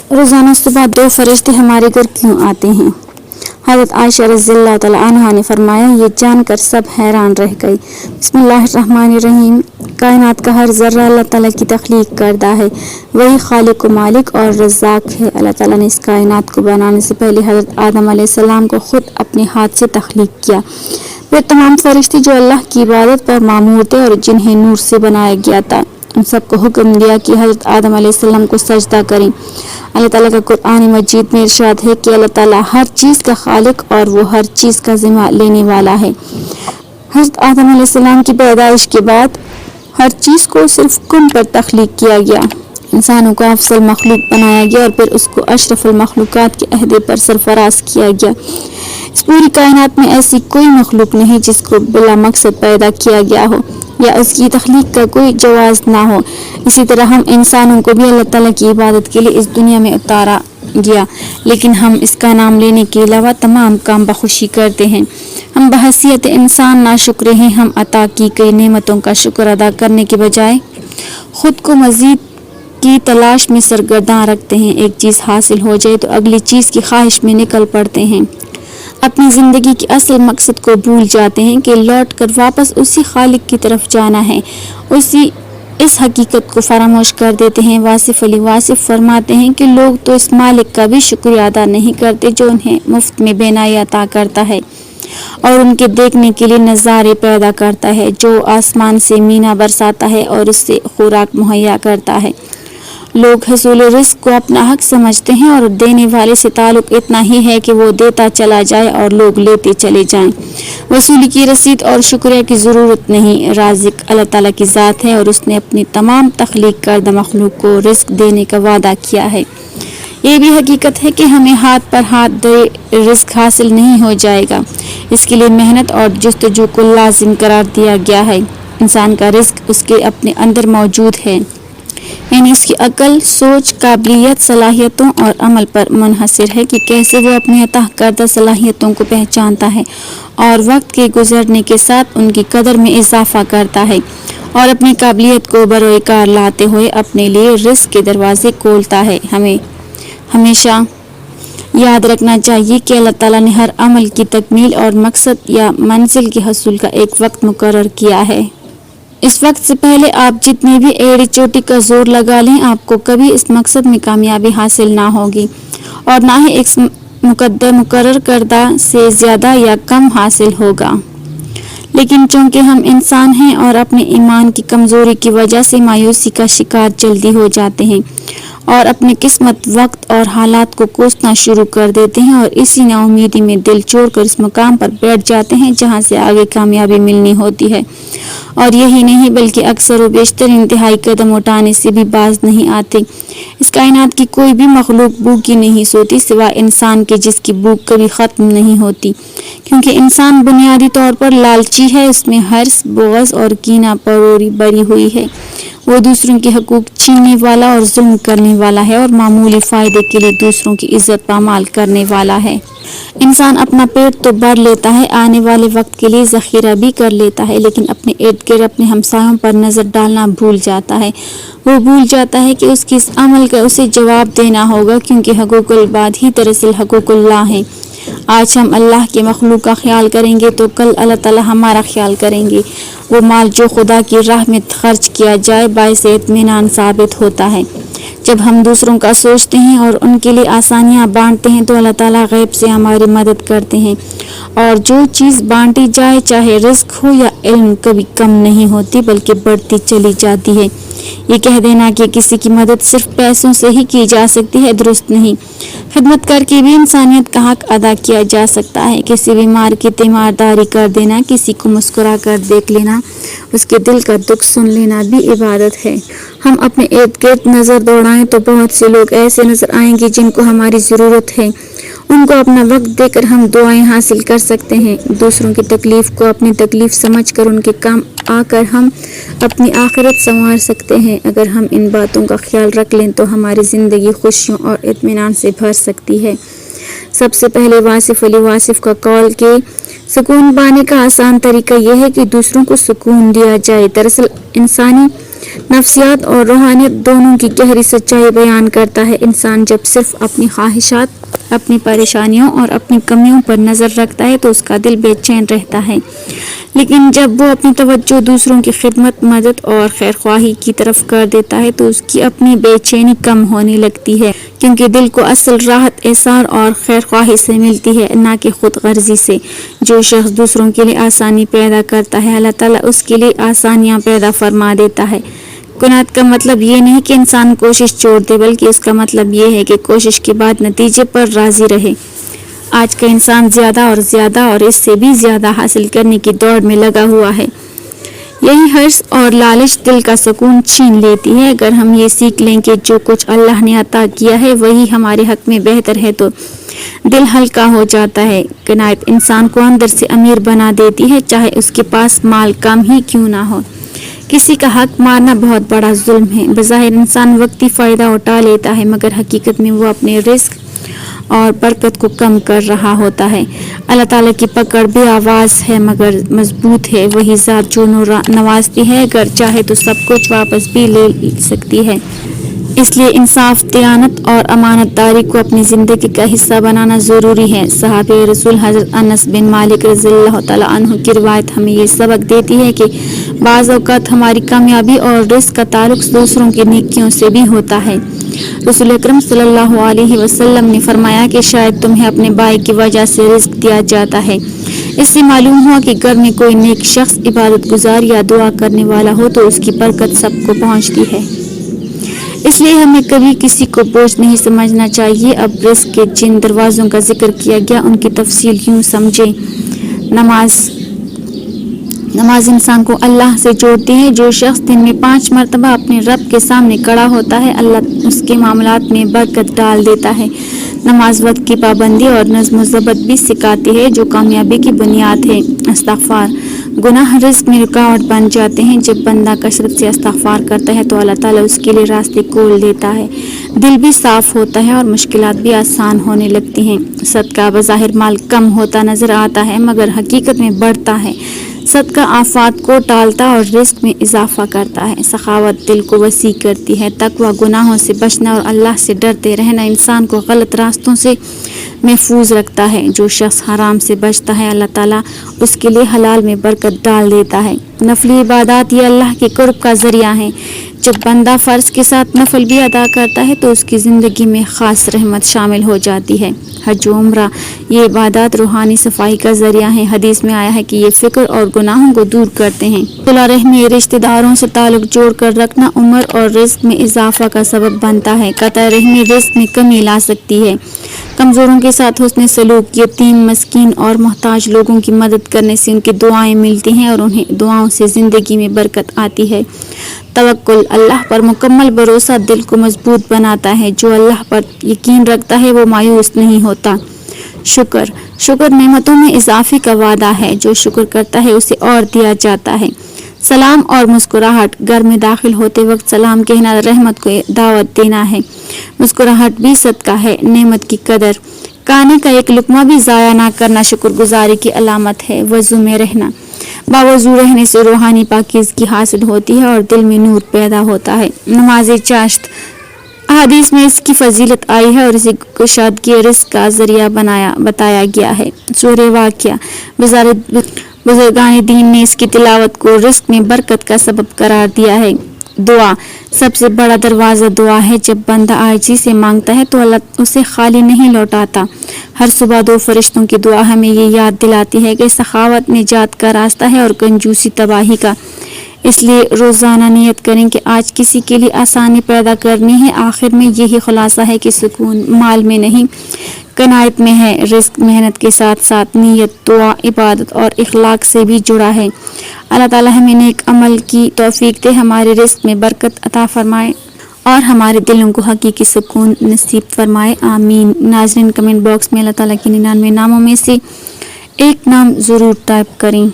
روزانہ صبح 2 فرشتے ہمارے گھر کیوں آتے ہیں؟ حضرت عائشہ رضی اللہ تعالیٰ عنہا نے فرمایا، یہ جان کر سب حیران رہ گئی۔ بسم اللہ الرحمن الرحیم۔ کائنات کا ہر ذرہ اللہ تعالیٰ کی تخلیق کردہ ہے، وہی خالق و مالک اور رزاق ہے۔ اللہ تعالیٰ نے اس کائنات کو بنانے سے پہلے حضرت آدم علیہ السلام کو خود اپنے ہاتھ سے تخلیق کیا، پھر تمام فرشتے جو اللہ کی عبادت پر مامور تھے اور جنہیں نور سے بنایا گیا تھا، ان سب کو حکم دیا کہ حضرت آدم علیہ السلام کو سجدہ کریں۔ اللہ تعالیٰ کا قرآن مجید میں ارشاد ہے کہ اللہ تعالیٰ ہر چیز کا خالق اور وہ ہر چیز کا ذمہ لینے والا ہے۔ حضرت آدم علیہ السلام کی پیدائش کے بعد ہر چیز کو صرف کن پر تخلیق کیا گیا۔ انسانوں کو افضل مخلوق بنایا گیا اور پھر اس کو اشرف المخلوقات کے عہدے پر سرفراز کیا گیا۔ اس پوری کائنات میں ایسی کوئی مخلوق نہیں جس کو بلا مقصد پیدا کیا گیا ہو یا اس کی تخلیق کا کوئی جواز نہ ہو۔ اسی طرح ہم انسانوں کو بھی اللہ تعالیٰ کی عبادت کے لیے اس دنیا میں اتارا گیا، لیکن ہم اس کا نام لینے کے علاوہ تمام کام بخوشی کرتے ہیں۔ ہم بحیثیت انسان ناشکر ہیں۔ ہم عطا کی گئی نعمتوں کا شکر ادا کرنے کے بجائے خود کو مزید کی تلاش میں سرگرداں رکھتے ہیں۔ ایک چیز حاصل ہو جائے تو اگلی چیز کی خواہش میں نکل پڑتے ہیں۔ اپنی زندگی کے اصل مقصد کو بھول جاتے ہیں کہ لوٹ کر واپس اسی خالق کی طرف جانا ہے۔ اس حقیقت کو فراموش کر دیتے ہیں۔ واصف علی واصف فرماتے ہیں کہ لوگ تو اس مالک کا بھی شکریہ ادا نہیں کرتے جو انہیں مفت میں بینائی عطا کرتا ہے اور ان کے دیکھنے کے لیے نظارے پیدا کرتا ہے، جو آسمان سے مینا برساتا ہے اور اس سے خوراک مہیا کرتا ہے۔ لوگ حصول رزق کو اپنا حق سمجھتے ہیں اور دینے والے سے تعلق اتنا ہی ہے کہ وہ دیتا چلا جائے اور لوگ لیتے چلے جائیں۔ وصولی کی رسید اور شکریہ کی ضرورت نہیں۔ رازق اللہ تعالیٰ کی ذات ہے اور اس نے اپنی تمام تخلیق کردہ مخلوق کو رزق دینے کا وعدہ کیا ہے۔ یہ بھی حقیقت ہے کہ ہمیں ہاتھ پر ہاتھ دے رزق حاصل نہیں ہو جائے گا، اس کے لیے محنت اور جستجو کو لازم قرار دیا گیا ہے۔ انسان کا رزق اس کے اپنے اندر موجود ہے، یعنی اس کی عقل، سوچ، قابلیت، صلاحیتوں اور عمل پر منحصر ہے کہ کیسے وہ اپنی عطا کردہ صلاحیتوں کو پہچانتا ہے اور وقت کے گزرنے کے ساتھ ان کی قدر میں اضافہ کرتا ہے اور اپنی قابلیت کو بروئے کار لاتے ہوئے اپنے لیے رزق کے دروازے کھولتا ہے۔ ہمیں ہمیشہ یاد رکھنا چاہیے کہ اللہ تعالیٰ نے ہر عمل کی تکمیل اور مقصد یا منزل کے حصول کا ایک وقت مقرر کیا ہے۔ اس وقت سے پہلے آپ جتنی بھی ایڑی چوٹی کا زور لگا لیں، آپ کو کبھی اس مقصد میں کامیابی حاصل نہ ہوگی اور نہ ہی ایک مقرر کردہ سے زیادہ یا کم حاصل ہوگا۔ لیکن چونکہ ہم انسان ہیں اور اپنے ایمان کی کمزوری کی وجہ سے مایوسی کا شکار جلدی ہو جاتے ہیں اور اپنی قسمت، وقت اور حالات کو کوسنا شروع کر دیتے ہیں اور اسی نا امیدی میں دل چھوڑ کر اس مقام پر بیٹھ جاتے ہیں جہاں سے آگے کامیابی ملنی ہوتی ہے، اور یہی نہیں بلکہ اکثر و بیشتر انتہائی قدم اٹھانے سے بھی باز نہیں آتے۔ اس کائنات کی کوئی بھی مخلوق بھوکی نہیں سوتی سوائے انسان کے، جس کی بھوک کبھی ختم نہیں ہوتی، کیونکہ انسان بنیادی طور پر لالچی ہے۔ اس میں حرص، بغض اور کینہ پروری بری ہوئی ہے۔ وہ دوسروں کے حقوق چھیننے والا اور ظلم کرنے والا ہے اور معمولی فائدے کے لیے دوسروں کی عزت پامال کرنے والا ہے۔ انسان اپنا پیٹ تو بھر لیتا ہے، آنے والے وقت کے لیے ذخیرہ بھی کر لیتا ہے، لیکن اپنے ارد گرد اپنے ہمسایوں پر نظر ڈالنا بھول جاتا ہے۔ وہ بھول جاتا ہے کہ اس کے اس عمل کا اسے جواب دینا ہوگا، کیونکہ حقوق العباد ہی دراصل حقوق اللہ ہیں۔ آج ہم اللہ کے مخلوق کا خیال کریں گے تو کل اللہ تعالیٰ ہمارا خیال کریں گے۔ وہ مال جو خدا کی راہ میں خرچ کیا جائے باعث اطمینان ثابت ہوتا ہے۔ جب ہم دوسروں کا سوچتے ہیں اور ان کے لیے آسانیاں بانٹتے ہیں تو اللہ تعالیٰ غیب سے ہماری مدد کرتے ہیں، اور جو چیز بانٹی جائے، چاہے رزق ہو یا علم، کبھی کم نہیں ہوتی بلکہ بڑھتی چلی جاتی ہے۔ یہ کہہ دینا کہ کسی کی مدد صرف پیسوں سے ہی کی جا سکتی ہے درست نہیں۔ خدمت کر کے بھی انسانیت کا حق ادا کیا جا سکتا ہے۔ کسی بیمار کی تیمارداری کر دینا، کسی کو مسکرا کر دیکھ لینا، اس کے دل کا دکھ سن لینا بھی عبادت ہے۔ ہم اپنے ارد گرد نظر دوڑائیں تو بہت سے لوگ ایسے نظر آئیں گے جن کو ہماری ضرورت ہے۔ ان کو اپنا وقت دے کر ہم دعائیں حاصل کر سکتے ہیں۔ دوسروں کی تکلیف کو اپنی تکلیف سمجھ کر ان کے کام آ کر ہم اپنی آخرت سنوار سکتے ہیں۔ اگر ہم ان باتوں کا خیال رکھ لیں تو ہماری زندگی خوشیوں اور اطمینان سے بھر سکتی ہے۔ سب سے پہلے واصف علی واصف کا قول کہ سکون پانے کا آسان طریقہ یہ ہے کہ دوسروں کو سکون دیا جائے۔ دراصل انسانی نفسیات اور روحانیت دونوں کی گہری سچائی بیان کرتا ہے۔ انسان جب صرف اپنی خواہشات، اپنی پریشانیوں اور اپنی کمیوں پر نظر رکھتا ہے تو اس کا دل بے چین رہتا ہے، لیکن جب وہ اپنی توجہ دوسروں کی خدمت، مدد اور خیرخواہی کی طرف کر دیتا ہے تو اس کی اپنی بے چینی کم ہونے لگتی ہے، کیونکہ دل کو اصل راحت ایثار اور خیرخواہی سے ملتی ہے، نہ کہ خود غرضی سے۔ جو شخص دوسروں کے لیے آسانی پیدا کرتا ہے، اللہ تعالیٰ اس کے لیے آسانیاں پیدا فرما دیتا ہے۔ قناعت کا مطلب یہ نہیں کہ انسان کوشش چھوڑ دے، بلکہ اس کا مطلب یہ ہے کہ کوشش کے بعد نتیجے پر راضی رہے۔ آج کا انسان زیادہ اور زیادہ اور اس سے بھی زیادہ حاصل کرنے کی دوڑ میں لگا ہوا ہے۔ یہی حرص اور لالچ دل کا سکون چھین لیتی ہے۔ اگر ہم یہ سیکھ لیں کہ جو کچھ اللہ نے عطا کیا ہے وہی ہمارے حق میں بہتر ہے تو دل ہلکا ہو جاتا ہے۔ قناعت انسان کو اندر سے امیر بنا دیتی ہے، چاہے اس کے پاس مال کم ہی کیوں نہ ہو۔ کسی کا حق مارنا بہت بڑا ظلم ہے۔ بظاہر انسان وقتی فائدہ اٹھا لیتا ہے، مگر حقیقت میں وہ اپنے رزق اور برکت کو کم کر رہا ہوتا ہے۔ اللہ تعالیٰ کی پکڑ بے آواز ہے مگر مضبوط ہے۔ وہی ذات جو نوازتی ہے، اگر چاہے تو سب کچھ واپس بھی لے سکتی ہے۔ اس لیے انصاف، دیانت اور امانت داری کو اپنی زندگی کا حصہ بنانا ضروری ہے۔ صحابہ رسول حضرت انس بن مالک رضی اللہ تعالیٰ عنہ کی روایت ہمیں یہ سبق دیتی ہے کہ بعض اوقات ہماری کامیابی اور رزق کا تعلق دوسروں کی نیکیوں سے بھی ہوتا ہے۔ رسول اکرم صلی اللہ علیہ وسلم نے فرمایا کہ شاید تمہیں اپنے بھائی کی وجہ سے رزق دیا جاتا ہے۔ اس سے معلوم ہوا کہ گھر میں کوئی نیک شخص، عبادت گزار یا دعا کرنے والا ہو تو اس کی برکت سب کو پہنچتی ہے۔ اس لیے ہمیں کبھی کسی کو بوجھ نہیں سمجھنا چاہیے۔ اب رزق کے جن دروازوں کا ذکر کیا گیا ان کی تفصیل یوں سمجھیں۔ نماز انسان کو اللہ سے جوڑتی ہے۔ جو شخص دن میں 5 مرتبہ اپنے رب کے سامنے کھڑا ہوتا ہے، اللہ اس کے معاملات میں برکت ڈال دیتا ہے۔ نماز وقت کی پابندی اور نظم و ضبط بھی سکھاتی ہے، جو کامیابی کی بنیاد ہے۔ استغفار، گناہ رزق میں رکاوٹ بن جاتے ہیں۔ جب بندہ کثرت سے استغفار کرتا ہے تو اللہ تعالیٰ اس کے لیے راستے کھول دیتا ہے، دل بھی صاف ہوتا ہے اور مشکلات بھی آسان ہونے لگتی ہیں۔ صدقہ بظاہر مال کم ہوتا نظر آتا ہے مگر حقیقت میں بڑھتا ہے۔ صدقہ آفات کو ٹالتا اور رزق میں اضافہ کرتا ہے۔ سخاوت دل کو وسیع کرتی ہے۔ تقویٰ، گناہوں سے بچنا اور اللہ سے ڈرتے رہنا انسان کو غلط راستوں سے محفوظ رکھتا ہے۔ جو شخص حرام سے بچتا ہے، اللہ تعالیٰ اس کے لیے حلال میں برکت ڈال دیتا ہے۔ نفلی عبادات یہ اللہ کے قرب کا ذریعہ ہیں۔ جب بندہ فرض کے ساتھ نفل بھی ادا کرتا ہے تو اس کی زندگی میں خاص رحمت شامل ہو جاتی ہے۔ حج و عمرہ یہ عبادات روحانی صفائی کا ذریعہ ہیں۔ حدیث میں آیا ہے کہ یہ فکر اور گناہوں کو دور کرتے ہیں۔ صلہ رحمی، رشتہ داروں سے تعلق جوڑ کر رکھنا عمر اور رزق میں اضافہ کا سبب بنتا ہے۔ قطع رحمی رزق میں کمی لا سکتی ہے۔ کمزوروں کے ساتھ حسن سلوک، یتیم، مسکین اور محتاج لوگوں کی مدد کرنے سے ان کی دعائیں ملتی ہیں اور انہیں دعاؤں سے زندگی میں برکت آتی ہے۔ توکل، اللہ پر مکمل بھروسہ دل کو مضبوط بناتا ہے۔ جو اللہ پر یقین رکھتا ہے وہ مایوس نہیں ہوتا۔ شکر نعمتوں میں اضافے کا وعدہ ہے۔ جو شکر کرتا ہے اسے اور دیا جاتا ہے۔ سلام اور مسکراہٹ، گھر میں داخل ہوتے وقت سلام کہنا رحمت کو دعوت دینا ہے۔ مسکراہٹ بھی صدقہ ہے۔ نعمت کی قدر، کھانے کا ایک لقمہ بھی ضائع نہ کرنا شکر گزاری کی علامت ہے۔ وضو میں رہنا، باوضو رہنے سے روحانی پاکیزگی حاصل ہوتی ہے اور دل میں نور پیدا ہوتا ہے۔ نماز چاشت، احادیث میں اس کی فضیلت آئی ہے اور اسے کشادگی رزق کا ذریعہ بتایا گیا ہے۔ سورہ واقعہ، بزرگان دین نے اس کی تلاوت کو رزق میں برکت کا سبب قرار دیا ہے۔ دعا، سب سے بڑا دروازہ دعا ہے۔ جب بندہ عاجزی سے مانگتا ہے تو اللہ اسے خالی نہیں لوٹاتا۔ ہر صبح 2 فرشتوں کی دعا ہمیں یہ یاد دلاتی ہے کہ سخاوت نجات کا راستہ ہے اور کنجوسی تباہی کا۔ اس لیے روزانہ نیت کریں کہ آج کسی کے لیے آسانی پیدا کرنی ہے۔ آخر میں یہی خلاصہ ہے کہ سکون مال میں نہیں، قناعت میں ہے۔ رزق محنت کے ساتھ ساتھ نیت، دعا، عبادت اور اخلاق سے بھی جڑا ہے۔ اللہ تعالیٰ ہمیں نیک عمل کی توفیق دے، ہمارے رزق میں برکت عطا فرمائے اور ہمارے دلوں کو حقیقی سکون نصیب فرمائے، آمین۔ ناظرین، کمنٹ باکس میں اللہ تعالیٰ کے 99 ناموں میں سے ایک نام ضرور ٹائپ کریں۔